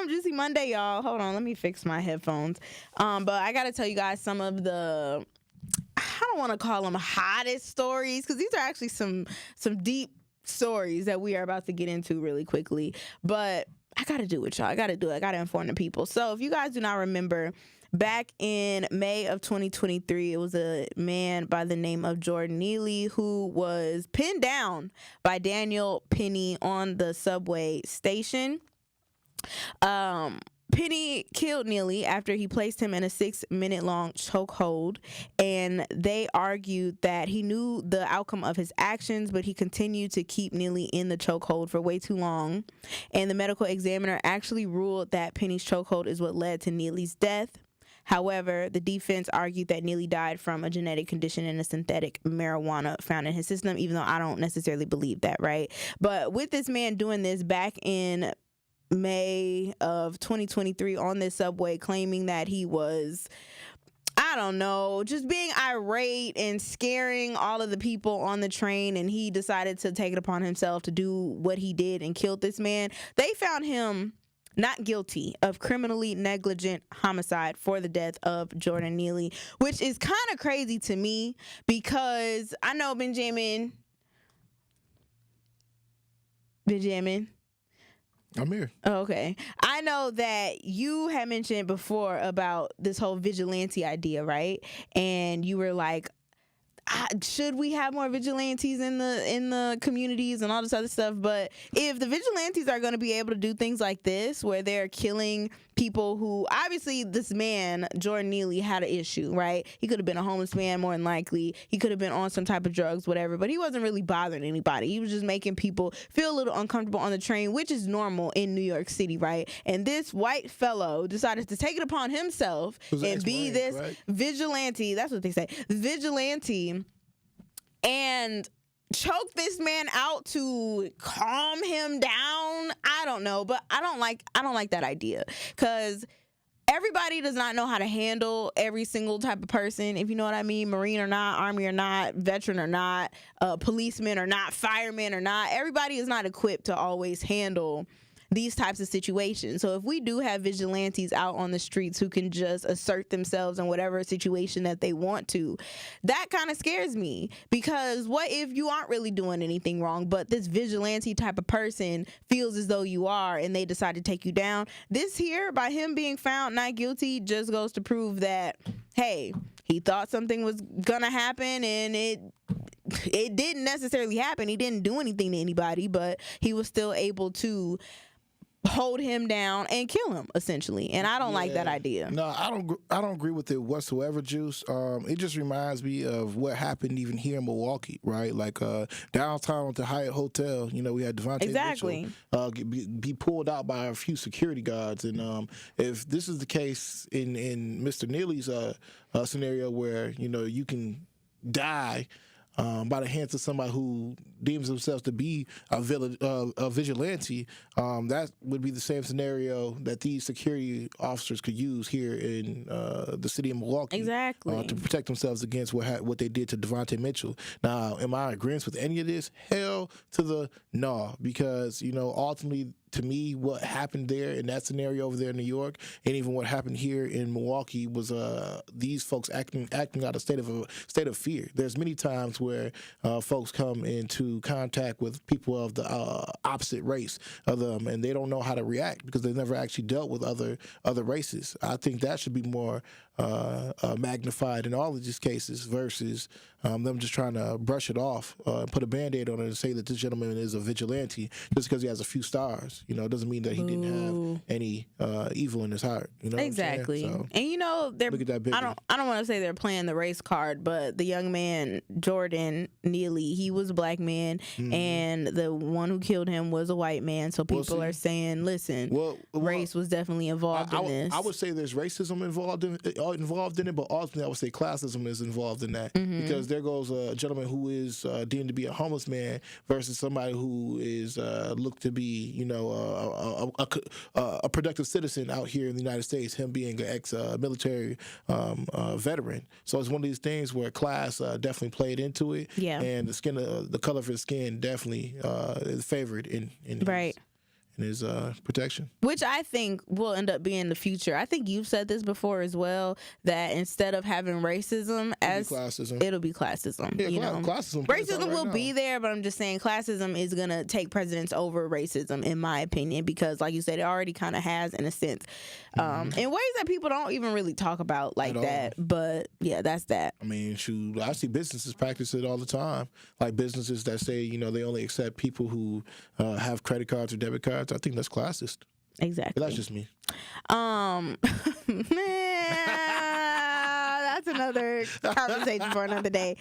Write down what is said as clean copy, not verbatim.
Juicy Monday, y'all. Hold on, let me fix my headphones. But I gotta tell you guys some of the, I don't want to call them hottest stories, because these are actually some deep stories that we are about to get into really quickly. But I gotta do it, y'all. I gotta do it. I gotta inform the people. So if you guys do not remember, back in May of 2023, it was a man by the name of Jordan Neely who was pinned down by Daniel Penny on the subway station. Penny killed Neely after he placed him in a 6-minute long chokehold, and they argued that he knew the outcome of his actions, but he continued to keep Neely in the chokehold for way too long. And the medical examiner actually ruled that Penny's chokehold is what led to Neely's death. However, the defense argued that Neely died from a genetic condition and a synthetic marijuana found in his system, even though I don't necessarily believe that, right? But with this man doing this back in May of 2023 on this subway, claiming that he was, I don't know, just being irate and scaring all of the people on the train, and he decided to take it upon himself to do what he did and killed this man. They found him not guilty of criminally negligent homicide for the death of Jordan Neely, which is kind of crazy to me, because I know BenJammin. I'm here. Oh, okay. I know that you had mentioned before about this whole vigilante idea, right? And you were like, should we have more vigilantes in the communities and all this other stuff? But if the vigilantes are going to be able to do things like this, where they're killing people who, obviously this man, Jordan Neely, had an issue, right? He could have been a homeless man, more than likely. He could have been on some type of drugs, whatever, but he wasn't really bothering anybody. He was just making people feel a little uncomfortable on the train, which is normal in New York City, right? And this white fellow decided to take it upon himself and be this vigilante. That's what they say. Vigilante. And choke this man out to calm him down. I don't know, but I don't like that idea, because everybody does not know how to handle every single type of person, if you know what I mean. Marine or not, Army or not, veteran or not, policeman or not, fireman or not. Everybody is not equipped to always handle these types of situations. So if we do have vigilantes out on the streets who can just assert themselves in whatever situation that they want to, that kind of scares me, because what if you aren't really doing anything wrong, but this vigilante type of person feels as though you are, and they decide to take you down? This here, by him being found not guilty, just goes to prove that, hey, he thought something was gonna happen, and it didn't necessarily happen. He didn't do anything to anybody, but he was still able to hold him down and kill him, essentially. And I don't like that idea. No, I don't agree with it whatsoever, Juice. It just reminds me of what happened even here in Milwaukee, right? Like downtown at the Hyatt Hotel, we had Devontae Mitchell be pulled out by a few security guards. And if this is the case in Mr. Neely's scenario, where you can die by the hands of somebody who deems themselves to be a vigilante, that would be the same scenario that these security officers could use here in the city of Milwaukee. Exactly. To protect themselves against what they did to Devontae Mitchell. Now, am I in agreement with any of this? Hell to the no, because, ultimately, to me, what happened there in that scenario over there in New York, and even what happened here in Milwaukee, was these folks acting out of state of fear. There's many times where folks come into contact with people of the opposite race of them, and they don't know how to react because they've never actually dealt with other races. I think that should be more magnified in all of these cases versus them just trying to brush it off and put a Band-Aid on it and say that this gentleman is a vigilante just because he has a few stars. It doesn't mean that he didn't have any evil in his heart. Exactly. So, and look at that. I don't want to say they're playing the race card, but the young man Jordan Neely, he was a black man, and the one who killed him was a white man. So people are saying, listen, race was definitely involved in this. I would say there's racism involved in it, but ultimately I would say classism is involved in that, because there goes a gentleman who is deemed to be a homeless man versus somebody who is looked to be, a productive citizen out here in the United States, him being an ex-military veteran. So it's one of these things where class definitely played into it, and the color of his skin definitely is favored in right. and his protection. Which I think will end up being the future. I think you've said this before as well, that instead of having racism it'll be classism. Yeah, you know? classism. Racism will be there, but I'm just saying classism is going to take precedence over racism, in my opinion, because like you said, it already kind of has in a sense, in ways that people don't even really talk about like that. But yeah, that's that. I mean, shoot, I see businesses practice it all the time. Like businesses that say, you know, they only accept people who have credit cards or debit cards. I think that's classist. Exactly. But that's just me. That's another conversation for another day.